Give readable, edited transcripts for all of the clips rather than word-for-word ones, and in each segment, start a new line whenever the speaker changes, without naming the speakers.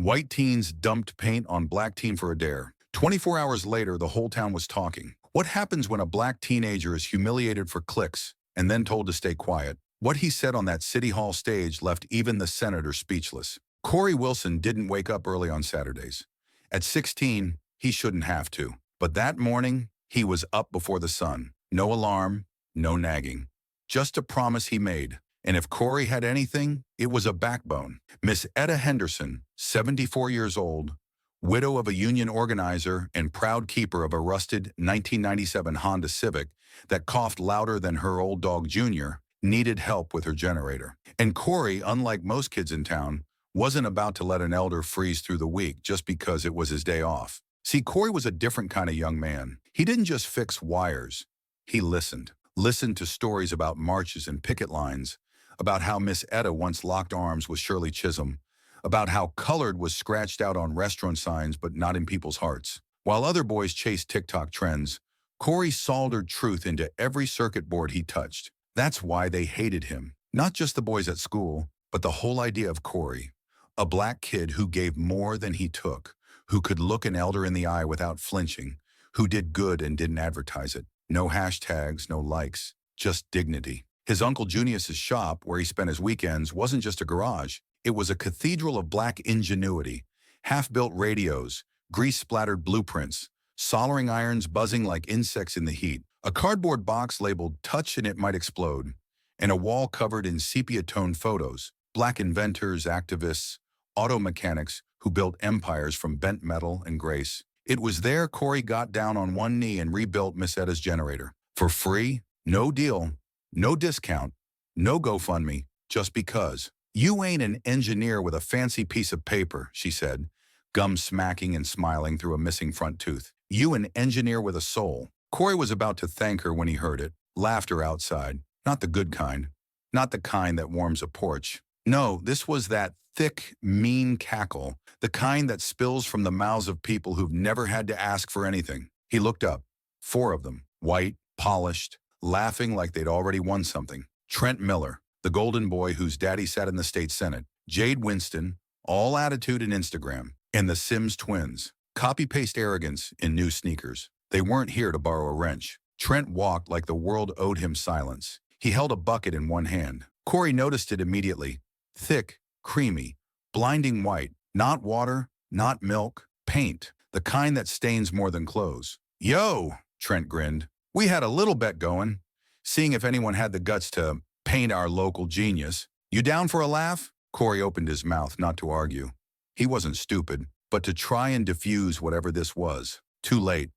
White teens dumped paint on black teen for a dare. 24 hours later, the whole town was talking. What happens when a black teenager is humiliated for clicks and then told to stay quiet? What he said on that city hall stage left even the senator speechless. Corey Wilson didn't wake up early on Saturdays. At 16, he shouldn't have to. But that morning, he was up before the sun. No alarm, no nagging. Just a promise he made. And if Corey had anything, it was a backbone. Miss Etta Henderson, 74 years old, widow of a union organizer and proud keeper of a rusted 1997 Honda Civic that coughed louder than her old dog Junior, needed help with her generator. And Corey, unlike most kids in town, wasn't about to let an elder freeze through the week just because it was his day off. See, Corey was a different kind of young man. He didn't just fix wires. He listened. Listened to stories about marches and picket lines, about how Miss Etta once locked arms with Shirley Chisholm, about how colored was scratched out on restaurant signs but not in people's hearts. While other boys chased TikTok trends, Corey soldered truth into every circuit board he touched. That's why they hated him. Not just the boys at school, but the whole idea of Corey. A black kid who gave more than he took, who could look an elder in the eye without flinching, who did good and didn't advertise it. No hashtags, no likes, just dignity. His Uncle Junius's shop, where he spent his weekends, wasn't just a garage. It was a cathedral of black ingenuity. Half-built radios, grease-splattered blueprints, soldering irons buzzing like insects in the heat, a cardboard box labeled "Touch and it might explode," and a wall covered in sepia-toned photos. Black inventors, activists, auto mechanics who built empires from bent metal and grace. It was there Corey got down on one knee and rebuilt Miss Etta's generator. For free, no deal, no discount, no GoFundMe, just because. "You ain't an engineer with a fancy piece of paper," she said, gum smacking and smiling through a missing front tooth. "You an engineer with a soul." Corey was about to thank her when he heard it. Laughter outside. Not the good kind. Not the kind that warms a porch. No, this was that thick, mean cackle, the kind that spills from the mouths of people who've never had to ask for anything. He looked up. 4 of them, white, polished, laughing like they'd already won something. Trent Miller, the golden boy whose daddy sat in the state senate. Jade Winston, all attitude and Instagram. And the Sims twins, copy-paste arrogance in new sneakers. They weren't here to borrow a wrench. Trent walked like the world owed him silence. He held a bucket in one hand. Corey noticed it immediately. Thick, creamy, blinding white. Not water, not milk, paint. The kind that stains more than clothes. "Yo," Trent grinned. "We had a little bet going, seeing if anyone had the guts to paint our local genius. You down for a laugh?" Corey opened his mouth not to argue. He wasn't stupid, but to try and diffuse whatever this was. Too late.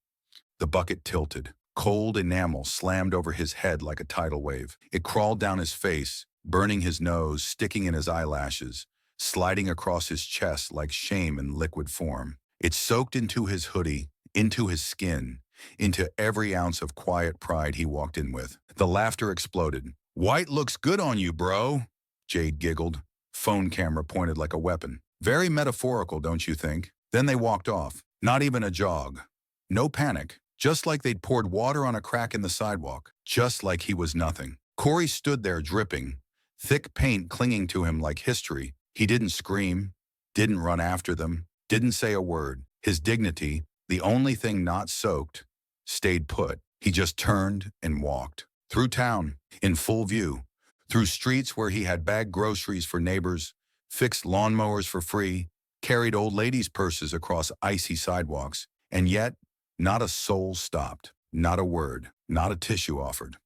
The bucket tilted. Cold enamel slammed over his head like a tidal wave. It crawled down his face, burning his nose, sticking in his eyelashes, sliding across his chest like shame in liquid form. It soaked into his hoodie, into his skin, into every ounce of quiet pride he walked in with. The laughter exploded. "White looks good on you, bro," Jade giggled. Phone camera pointed like a weapon. Very metaphorical, don't you think? Then they walked off. Not even a jog. No panic. Just like they'd poured water on a crack in the sidewalk. Just like he was nothing. Corey stood there dripping, thick paint clinging to him like history. He didn't scream, didn't run after them, didn't say a word. His dignity, the only thing not soaked, stayed put. He just turned and walked. Through town, in full view. Through streets where he had bagged groceries for neighbors, fixed lawnmowers for free, carried old ladies' purses across icy sidewalks. And yet, not a soul stopped. Not a word. Not a tissue offered.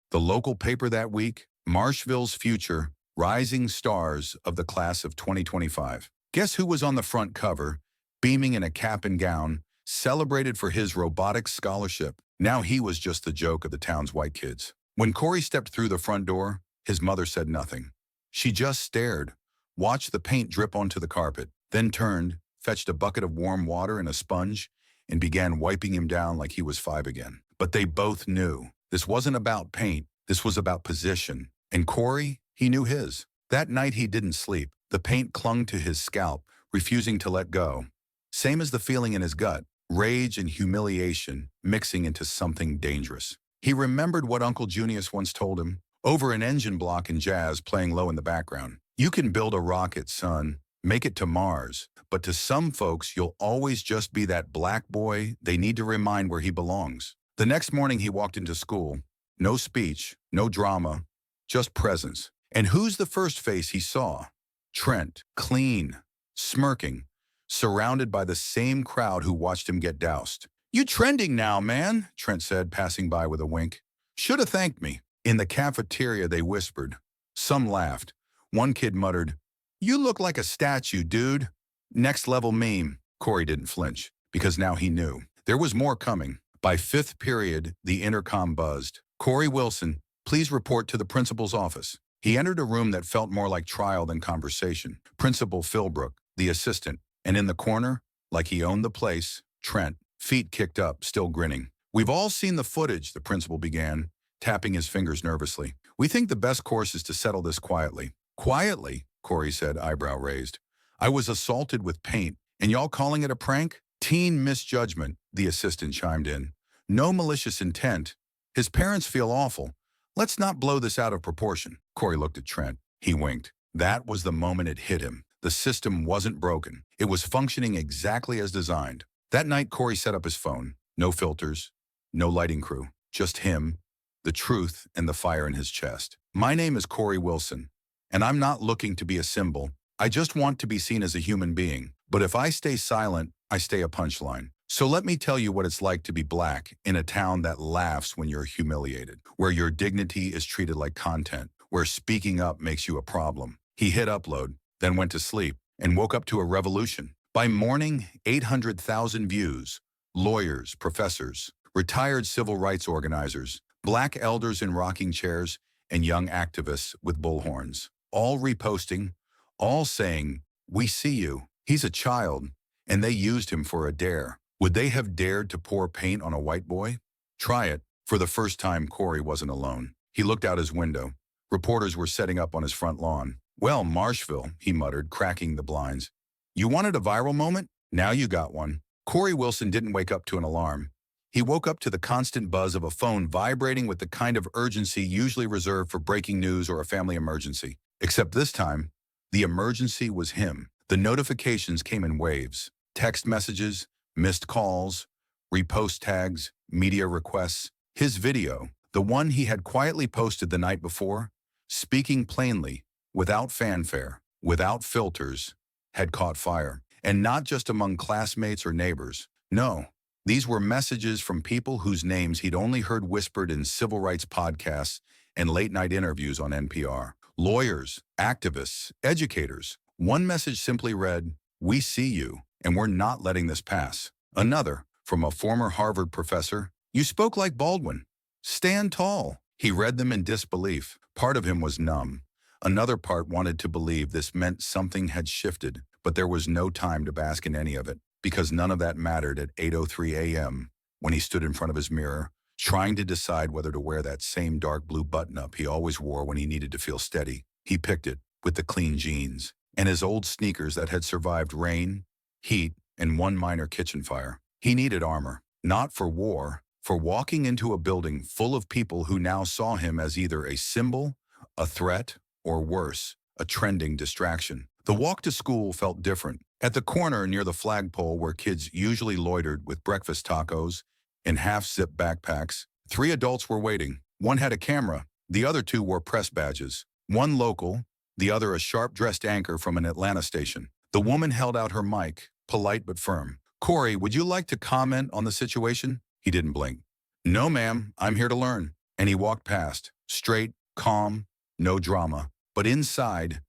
The local paper that week, Marshville's Future, Rising Stars of the Class of 2025. Guess who was on the front cover, beaming in a cap and gown, celebrated for his robotics scholarship? Now he was just the joke of the town's white kids. When Corey stepped through the front door, his mother said nothing. She just stared, watched the paint drip onto the carpet, then turned, fetched a bucket of warm water and a sponge, and began wiping him down like he was 5 again. But they both knew. This wasn't about paint. This was about position. And Corey, he knew his. That night he didn't sleep. The paint clung to his scalp, refusing to let go. Same as the feeling in his gut. Rage and humiliation mixing into something dangerous. He remembered what Uncle Junius once told him, over an engine block in jazz playing low in the background. "You can build a rocket, son. make it to Mars. But to some folks, you'll always just be that black boy they need to remind where he belongs. The next morning he walked into school. No speech, no drama, just presence. And who's the first face he saw? Trent, clean, smirking, surrounded by the same crowd who watched him get doused. "You trending now, man," Trent said, passing by with a wink. "Should have thanked me." In the cafeteria, they whispered. Some laughed. One kid muttered, "You look like a statue, dude." Next level meme. Corey didn't flinch, because now he knew. There was more coming. By fifth period, the intercom buzzed. "Corey Wilson, please report to the principal's office." He entered a room that felt more like trial than conversation. Principal Philbrook, the assistant, and in the corner, like he owned the place, Trent, feet kicked up, still grinning. "We've all seen the footage," the principal began, tapping his fingers nervously. "We think the best course is to settle this quietly." "Quietly?" Corey said, eyebrow raised. "I was assaulted with paint, and y'all calling it a prank?" "Teen misjudgment," the assistant chimed in. "No malicious intent. His parents feel awful. Let's not blow this out of proportion." Corey looked at Trent. He winked. That was the moment it hit him. The system wasn't broken. It was functioning exactly as designed. That night, Corey set up his phone. No filters, no lighting crew, just him, the truth, and the fire in his chest. "My name is Corey Wilson, and I'm not looking to be a symbol. I just want to be seen as a human being. But if I stay silent, I stay a punchline. So let me tell you what it's like to be black in a town that laughs when you're humiliated, where your dignity is treated like content, where speaking up makes you a problem." He hit upload, then went to sleep, and woke up to a revolution. By morning, 800,000 views. Lawyers, professors, retired civil rights organizers, black elders in rocking chairs, and young activists with bullhorns. All reposting, all saying, "We see you. He's a child." And they used him for a dare. Would they have dared to pour paint on a white boy? Try it. For the first time, Corey wasn't alone. He looked out his window. Reporters were setting up on his front lawn. "Well, Marshville," he muttered, cracking the blinds. "You wanted a viral moment? Now you got one." Corey Wilson didn't wake up to an alarm. He woke up to the constant buzz of a phone vibrating with the kind of urgency usually reserved for breaking news or a family emergency. Except this time, the emergency was him. The notifications came in waves. Text messages, missed calls, repost tags, media requests. His video, the one he had quietly posted the night before, speaking plainly, without fanfare, without filters, had caught fire. And not just among classmates or neighbors. No, these were messages from people whose names he'd only heard whispered in civil rights podcasts and late-night interviews on NPR. Lawyers, activists, educators. One message simply read, "We see you, and we're not letting this pass." Another, from a former Harvard professor, "You spoke like Baldwin. Stand tall." He read them in disbelief. Part of him was numb. Another part wanted to believe this meant something had shifted, but there was no time to bask in any of it, because none of that mattered at 8:03 a.m. when he stood in front of his mirror, trying to decide whether to wear that same dark blue button-up he always wore when he needed to feel steady. He picked it, with the clean jeans, and his old sneakers that had survived rain, heat, and one minor kitchen fire. He needed armor, not for war, for walking into a building full of people who now saw him as either a symbol, a threat, or worse, a trending distraction. The walk to school felt different. At the corner near the flagpole where kids usually loitered with breakfast tacos and half-zip backpacks, 3 adults were waiting. One had a camera, the other 2 wore press badges. One local, the other a sharp-dressed anchor from an Atlanta station. The woman held out her mic, polite but firm. "Corey, would you like to comment on the situation?" He didn't blink. "No, ma'am, I'm here to learn." And he walked past, straight, calm, no drama. But inside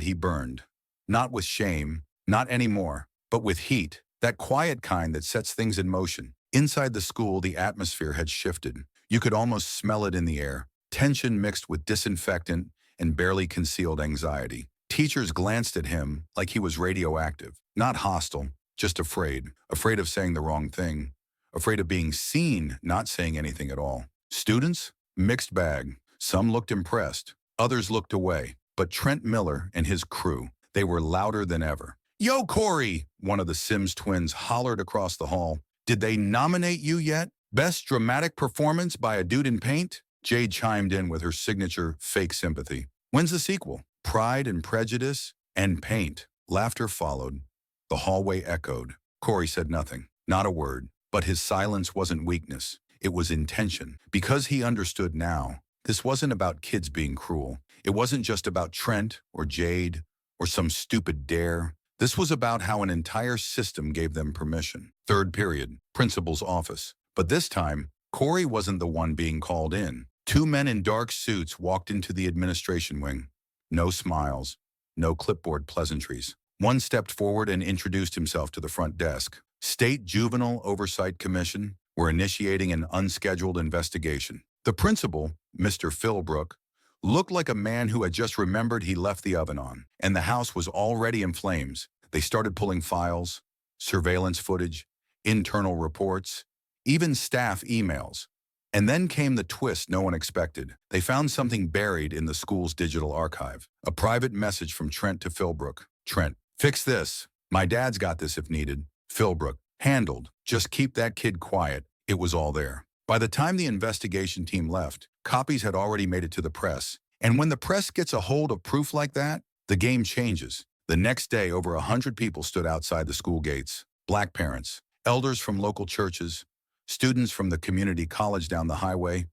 he burned. Not with shame, not anymore, but with heat, that quiet kind that sets things in motion. Inside the school, the atmosphere had shifted. You could almost smell it in the air, tension mixed with disinfectant and barely concealed anxiety. Teachers glanced at him like he was radioactive, not hostile, just afraid. Afraid of saying the wrong thing. Afraid of being seen, not saying anything at all. Students? Mixed bag. Some looked impressed. Others looked away. But Trent Miller and his crew, they were louder than ever. "Yo, Corey!" one of the Sims twins hollered across the hall. "Did they nominate you yet? Best dramatic performance by a dude in paint?" Jade chimed in with her signature fake sympathy. "When's the sequel? Pride and Prejudice and Paint. Laughter followed. The hallway echoed. Corey said nothing, not a word. But his silence wasn't weakness. It was intention. Because he understood now, this wasn't about kids being cruel. It wasn't just about Trent or Jade or some stupid dare. This was about how an entire system gave them permission. Third period, principal's office. But this time, Corey wasn't the one being called in. Two men in dark suits walked into the administration wing. No smiles, no clipboard pleasantries. One stepped forward and introduced himself to the front desk. State Juvenile Oversight Commission were initiating an unscheduled investigation. The principal, Mr. Philbrook, looked like a man who had just remembered he left the oven on, and the house was already in flames. They started pulling files, surveillance footage, internal reports, even staff emails. And then came the twist no one expected. They found something buried in the school's digital archive. A private message from Trent to Philbrook. Trent, fix this. My dad's got this if needed. Philbrook, handled. Just keep that kid quiet. It was all there. By the time the investigation team left, copies had already made it to the press. And when the press gets a hold of proof like that, the game changes. The next day, over 100 people stood outside the school gates. Black parents, elders from local churches, students from the community college down the highway,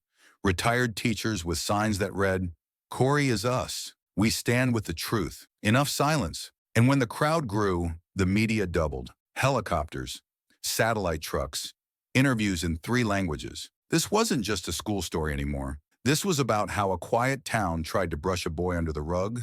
retired teachers with signs that read, "Corey is us. We stand with the truth." Enough silence. And when the crowd grew, the media doubled. Helicopters, satellite trucks, interviews in 3 languages. This wasn't just a school story anymore. This was about how a quiet town tried to brush a boy under the rug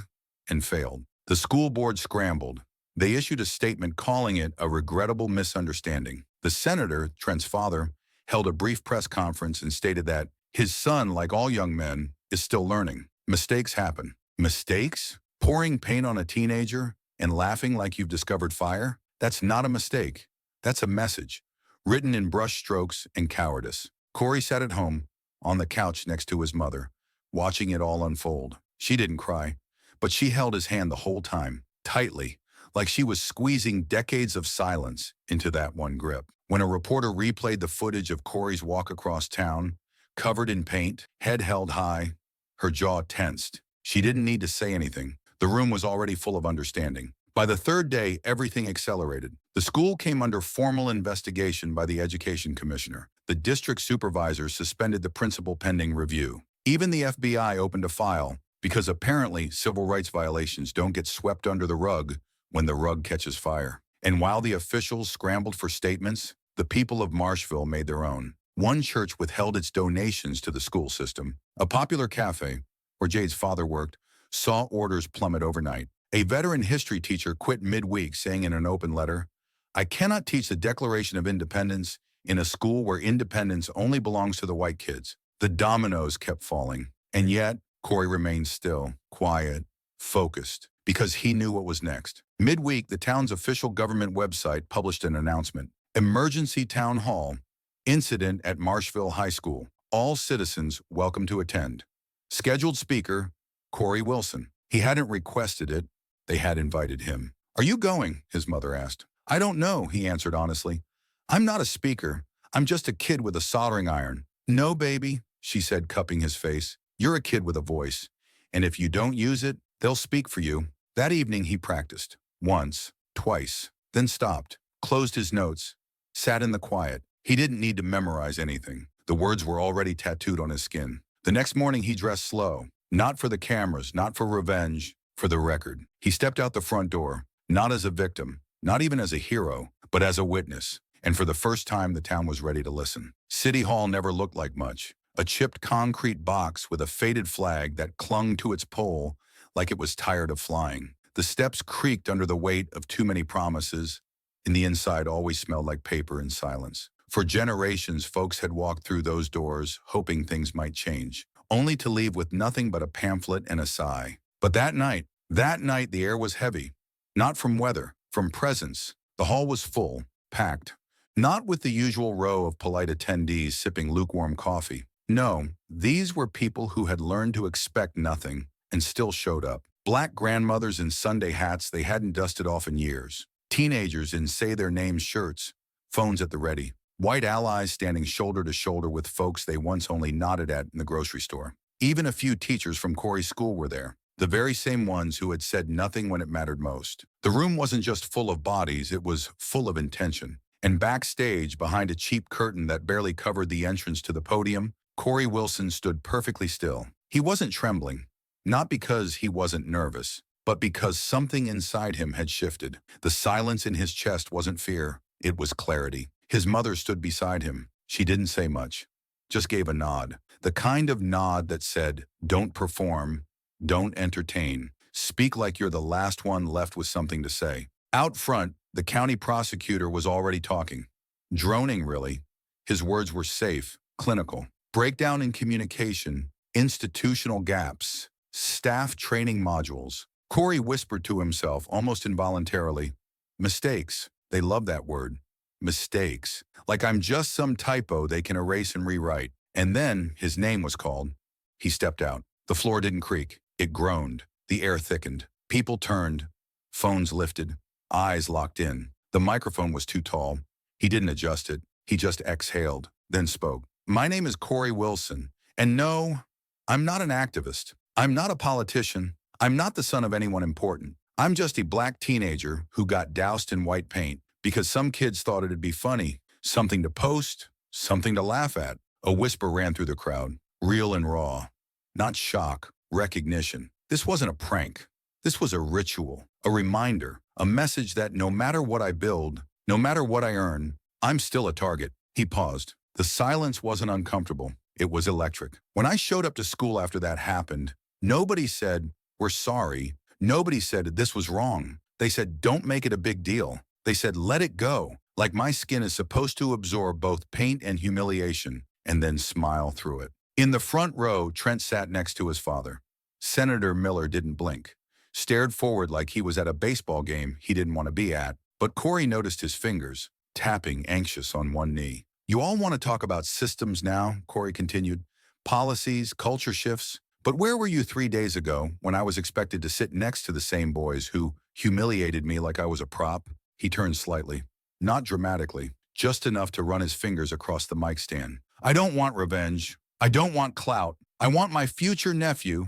and failed. The school board scrambled. They issued a statement calling it a regrettable misunderstanding. The senator, Trent's father, held a brief press conference and stated that his son, like all young men, is still learning. Mistakes happen. Mistakes? Pouring paint on a teenager and laughing like you've discovered fire? That's not a mistake. That's a message, written in brush strokes and cowardice. Corey sat at home, on the couch next to his mother, watching it all unfold. She didn't cry, but she held his hand the whole time, tightly, like she was squeezing decades of silence into that one grip. When a reporter replayed the footage of Corey's walk across town, covered in paint, head held high, her jaw tensed. She didn't need to say anything. The room was already full of understanding. By the third day, everything accelerated. The school came under formal investigation by the education commissioner. The district supervisor suspended the principal pending review. Even the FBI opened a file because apparently civil rights violations don't get swept under the rug when the rug catches fire. And while the officials scrambled for statements, the people of Marshville made their own. One church withheld its donations to the school system. A popular cafe, where Jade's father worked, saw orders plummet overnight. A veteran history teacher quit midweek, saying in an open letter, "I cannot teach the Declaration of Independence in a school where independence only belongs to the white kids." The dominoes kept falling. And yet, Corey remained still, quiet, focused, because he knew what was next. Midweek, the town's official government website published an announcement. Emergency Town Hall. Incident at Marshville High School. All citizens welcome to attend. Scheduled speaker, Corey Wilson. He hadn't requested it. They had invited him. "Are you going?" his mother asked. "I don't know," he answered honestly. "I'm not a speaker. I'm just a kid with a soldering iron." "No, baby," she said, cupping his face. "You're a kid with a voice. And if you don't use it, they'll speak for you." That evening he practiced. Once, twice, then stopped, closed his notes, sat in the quiet. He didn't need to memorize anything. The words were already tattooed on his skin. The next morning he dressed slow. Not for the cameras, not for revenge, for the record. He stepped out the front door, not as a victim, not even as a hero, but as a witness. And for the first time, the town was ready to listen. City Hall never looked like much. A chipped concrete box with a faded flag that clung to its pole like it was tired of flying. The steps creaked under the weight of too many promises, and the inside always smelled like paper and silence. For generations, folks had walked through those doors, hoping things might change, only to leave with nothing but a pamphlet and a sigh. But that night, the air was heavy. Not from weather, from presence. The hall was full, packed. Not with the usual row of polite attendees sipping lukewarm coffee. No, these were people who had learned to expect nothing and still showed up. Black grandmothers in Sunday hats they hadn't dusted off in years. Teenagers in say-their-names shirts, phones at the ready. White allies standing shoulder to shoulder with folks they once only nodded at in the grocery store. Even a few teachers from Corey's school were there. The very same ones who had said nothing when it mattered most. The room wasn't just full of bodies, it was full of intention. And backstage, behind a cheap curtain that barely covered the entrance to the podium, Corey Wilson stood perfectly still. He wasn't trembling, not because he wasn't nervous, but because something inside him had shifted. The silence in his chest wasn't fear, it was clarity. His mother stood beside him. She didn't say much, just gave a nod. The kind of nod that said, "Don't perform, don't entertain. Speak like you're the last one left with something to say." Out front, the county prosecutor was already talking. Droning, really. His words were safe, clinical. Breakdown in communication, institutional gaps, staff training modules. Corey whispered to himself, almost involuntarily, "Mistakes." They love that word. Mistakes. Like I'm just some typo they can erase and rewrite. And then his name was called. He stepped out. The floor didn't creak. It groaned. The air thickened. People turned. Phones lifted. Eyes locked in. The microphone was too tall. He didn't adjust it. He just exhaled, then spoke. "My name is Corey Wilson. And no, I'm not an activist. I'm not a politician. I'm not the son of anyone important. I'm just a black teenager who got doused in white paint because some kids thought it'd be funny, something to post, something to laugh at." A whisper ran through the crowd, real and raw. Not shock, recognition. This wasn't a prank. This was a ritual, a reminder, a message that no matter what I build, no matter what I earn, I'm still a target. He paused. The silence wasn't uncomfortable. It was electric. When I showed up to school after that happened, nobody said, "We're sorry." Nobody said, "This was wrong." They said, "Don't make it a big deal." They said, "Let it go." Like my skin is supposed to absorb both pain and humiliation, and then smile through it. In the front row, Trent sat next to his father. Senator Miller didn't blink, stared forward like he was at a baseball game he didn't want to be at. But Corey noticed his fingers, tapping, anxious on one knee. "You all want to talk about systems now," Corey continued. "Policies, culture shifts. But where were you 3 days ago when I was expected to sit next to the same boys who humiliated me like I was a prop?" He turned slightly. Not dramatically, just enough to run his fingers across the mic stand. "I don't want revenge. I don't want clout. I want my future nephew,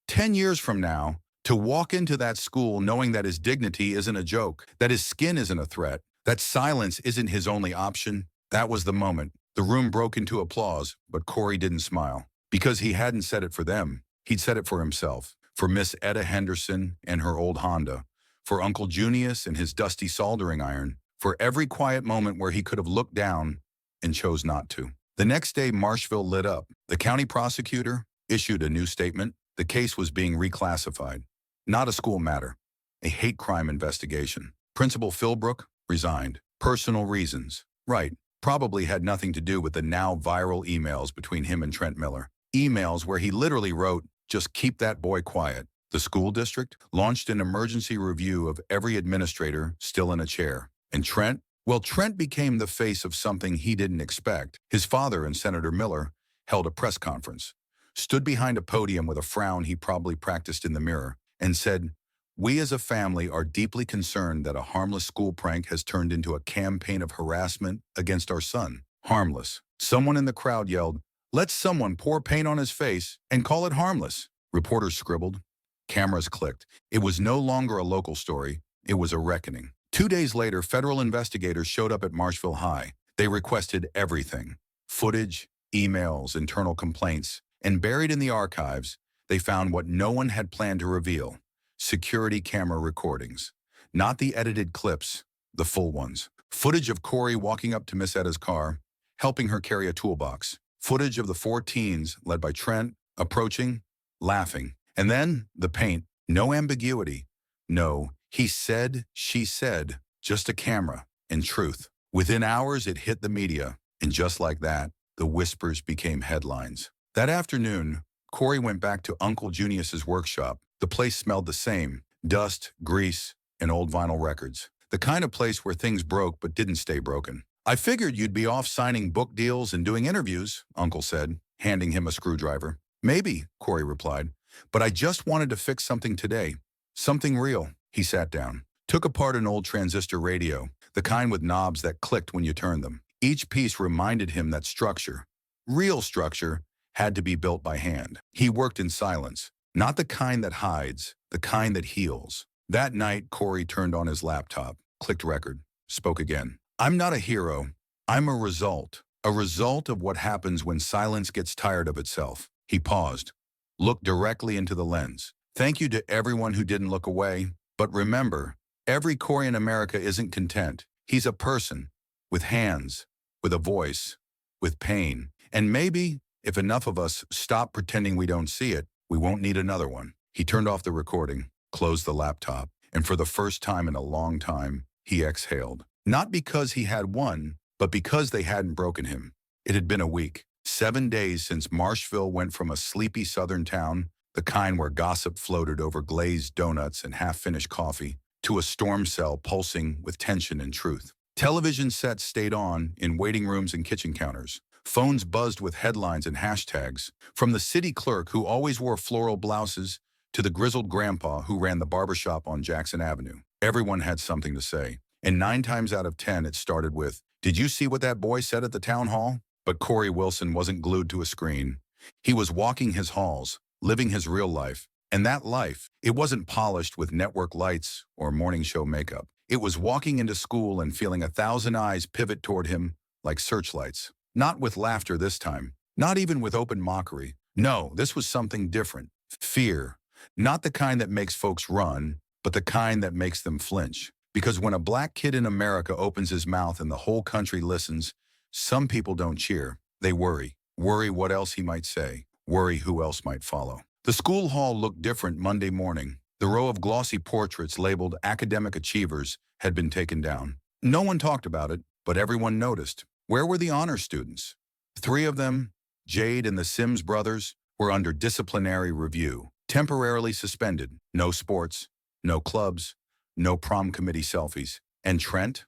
10 years from now, to walk into that school knowing that his dignity isn't a joke, that his skin isn't a threat, that silence isn't his only option." That was the moment. The room broke into applause, but Corey didn't smile. Because he hadn't said it for them. He'd said it for himself, for Miss Etta Henderson and her old Honda, for Uncle Junius and his dusty soldering iron, for every quiet moment where he could have looked down and chose not to. The next day, Marshville lit up. The county prosecutor issued a new statement. The case was being reclassified. Not a school matter, a hate crime investigation. Principal Philbrook resigned. Personal reasons. Right. Probably had nothing to do with the now viral emails between him and Trent Miller. Emails where he literally wrote, "Just keep that boy quiet." The school district launched an emergency review of every administrator still in a chair. And Trent? Well, Trent became the face of something he didn't expect. His father and Senator Miller held a press conference, stood behind a podium with a frown he probably practiced in the mirror, and said, "We as a family are deeply concerned that a harmless school prank has turned into a campaign of harassment against our son." Harmless. Someone in the crowd yelled, "Let someone pour paint on his face and call it harmless." Reporters scribbled. Cameras clicked. It was no longer a local story. It was a reckoning. 2 days later, federal investigators showed up at Marshville High. They requested everything. Footage, emails, internal complaints. And buried in the archives, they found what no one had planned to reveal. Security camera recordings. Not the edited clips, the full ones. Footage of Corey walking up to Miss Etta's car, helping her carry a toolbox. Footage of the 4 teens, led by Trent, approaching, laughing. And then the paint. No ambiguity. No, he said, she said, just a camera and truth. Within hours, it hit the media. And just like that, the whispers became headlines. That afternoon, Corey went back to Uncle Junius's workshop. The place smelled the same. Dust, grease, and old vinyl records. The kind of place where things broke but didn't stay broken. "I figured you'd be off signing book deals and doing interviews," Uncle said, handing him a screwdriver. "Maybe," Corey replied, "but I just wanted to fix something today. Something real." He sat down, took apart an old transistor radio, the kind with knobs that clicked when you turned them. Each piece reminded him that structure, real structure, had to be built by hand. He worked in silence, Not the kind that hides, the kind that heals. That night, Corey turned on his laptop, clicked record, spoke again. I'm not a hero. I'm a result of what happens when silence gets tired of itself. He paused, looked directly into the lens. Thank you to everyone who didn't look away. But remember, every Corey in America isn't content. He's a person, with hands, with a voice, with pain. And maybe, if enough of us stop pretending we don't see it, we won't need another one. He turned off the recording, closed the laptop, and for the first time in a long time, he exhaled. Not because he had won, but because they hadn't broken him. It had been a week, 7 days since Marshville went from a sleepy southern town, the kind where gossip floated over glazed donuts and half-finished coffee, to a storm cell pulsing with tension and truth. Television sets stayed on in waiting rooms and kitchen counters. Phones buzzed with headlines and hashtags, from the city clerk who always wore floral blouses to the grizzled grandpa who ran the barbershop on Jackson Avenue. Everyone had something to say, and 9 times out of 10 it started with, "Did you see what that boy said at the town hall?" But Corey Wilson wasn't glued to a screen. He was walking his halls, living his real life. And that life, it wasn't polished with network lights or morning show makeup. It was walking into school and feeling 1,000 eyes pivot toward him like searchlights. Not with laughter this time, not even with open mockery. No, this was something different. Fear. Not the kind that makes folks run, but the kind that makes them flinch. Because when a black kid in America opens his mouth and the whole country listens, some people don't cheer. They worry. Worry what else he might say. Worry who else might follow. The school hall looked different Monday morning. The row of glossy portraits labeled academic achievers had been taken down. No one talked about it, but everyone noticed. Where were the honor students? 3 of them, Jade and the Sims brothers, were under disciplinary review, temporarily suspended. No sports, no clubs, no prom committee selfies. And Trent?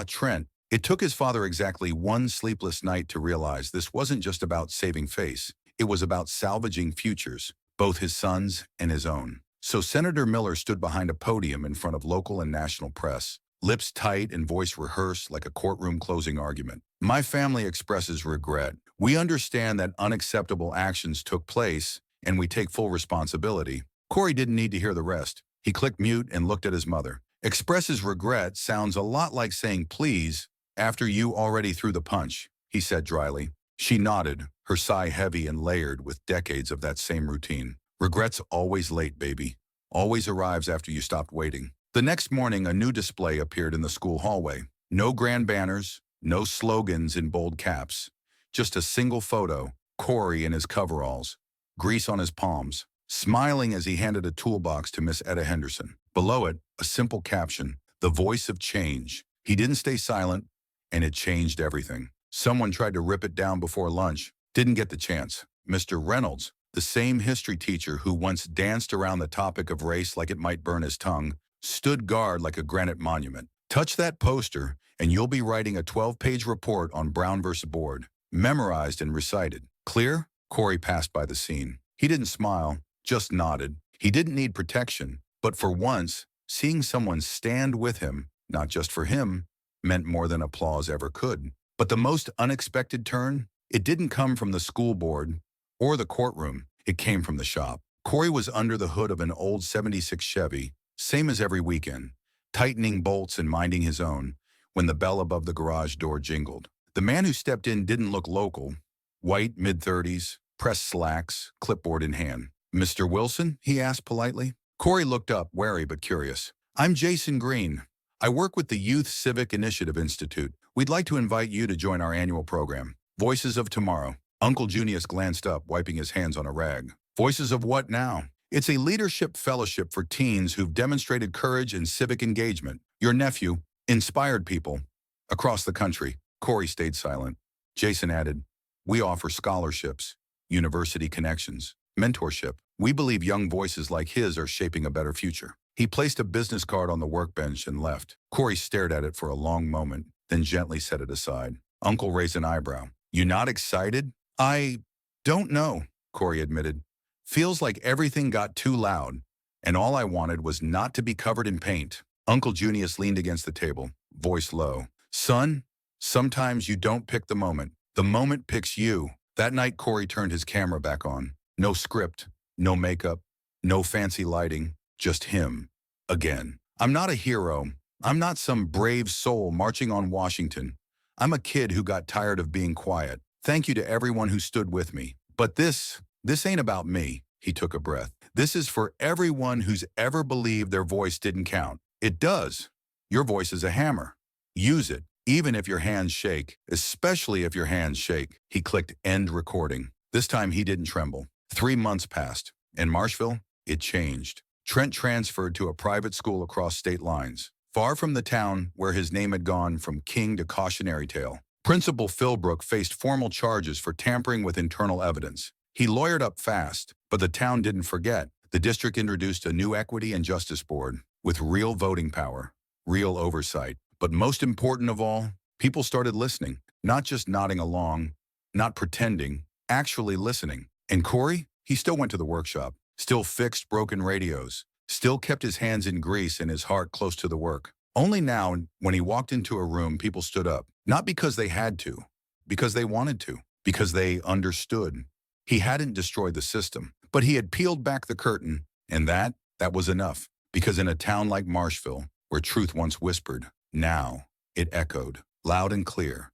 Trent. It took his father exactly 1 sleepless night to realize this wasn't just about saving face. It was about salvaging futures, both his son's and his own. So Senator Miller stood behind a podium in front of local and national press, lips tight and voice rehearsed like a courtroom closing argument. My family expresses regret. We understand that unacceptable actions took place, and we take full responsibility. Corey didn't need to hear the rest. He clicked mute and looked at his mother. Expresses regret sounds a lot like saying please after you already threw the punch, he said dryly. She nodded, her sigh heavy and layered with decades of that same routine. Regret's always late, baby. Always arrives after you stopped waiting. The next morning, a new display appeared in the school hallway. No grand banners, no slogans in bold caps. Just a single photo, Corey in his coveralls, grease on his palms, smiling as he handed a toolbox to Miss Etta Henderson. Below it, a simple caption, "The voice of change." He didn't stay silent, and it changed everything. Someone tried to rip it down before lunch, didn't get the chance. Mr. Reynolds, the same history teacher who once danced around the topic of race like it might burn his tongue, stood guard like a granite monument. Touch that poster, and you'll be writing a 12-page report on Brown versus Board, memorized and recited. Clear? Corey passed by the scene. He didn't smile, just nodded. He didn't need protection, but for once, seeing someone stand with him, not just for him, meant more than applause ever could. But the most unexpected turn, it didn't come from the school board or the courtroom. It came from the shop. Corey was under the hood of an old '76 Chevy, same as every weekend, tightening bolts and minding his own, when the bell above the garage door jingled. The man who stepped in didn't look local. White, mid-30s, pressed slacks, clipboard in hand. "Mr. Wilson?" he asked politely. Corey looked up, wary but curious. "I'm Jason Green. I work with the Youth Civic Initiative Institute. We'd like to invite you to join our annual program, Voices of Tomorrow." Uncle Junius glanced up, wiping his hands on a rag. "Voices of what now?" "It's a leadership fellowship for teens who've demonstrated courage and civic engagement. Your nephew inspired people across the country." Corey stayed silent. Jason added, "We offer scholarships, university connections, mentorship. We believe young voices like his are shaping a better future." He placed a business card on the workbench and left. Corey stared at it for a long moment, then gently set it aside. Uncle raised an eyebrow. "You not excited?" "I don't know," Corey admitted. "Feels like everything got too loud, and all I wanted was not to be covered in paint." Uncle Junius leaned against the table, voice low. "Son, sometimes you don't pick the moment. The moment picks you." That night, Corey turned his camera back on. No script, no makeup, No fancy lighting, just him. Again. I'm not a hero. I'm not some brave soul marching on Washington. I'm a kid who got tired of being quiet. Thank you to everyone who stood with me. But this ain't about me. He took a breath. This is for everyone who's ever believed their voice didn't count. It does. Your voice is a hammer. Use it, even if your hands shake, especially if your hands shake. He clicked end recording. This time he didn't tremble. 3 months passed. In Marshville, it changed. Trent transferred to a private school across state lines, far from the town where his name had gone from king to cautionary tale. Principal Philbrook faced formal charges for tampering with internal evidence. He lawyered up fast, but the town didn't forget. The district introduced a new equity and justice board with real voting power, real oversight. But most important of all, people started listening, not just nodding along, not pretending, actually listening. And Corey, he still went to the workshop, still fixed broken radios, still kept his hands in grease and his heart close to the work. Only now, when he walked into a room, people stood up, not because they had to, because they wanted to, because they understood. He hadn't destroyed the system, but he had peeled back the curtain, and that was enough. Because in a town like Marshville, where truth once whispered, now it echoed, loud and clear.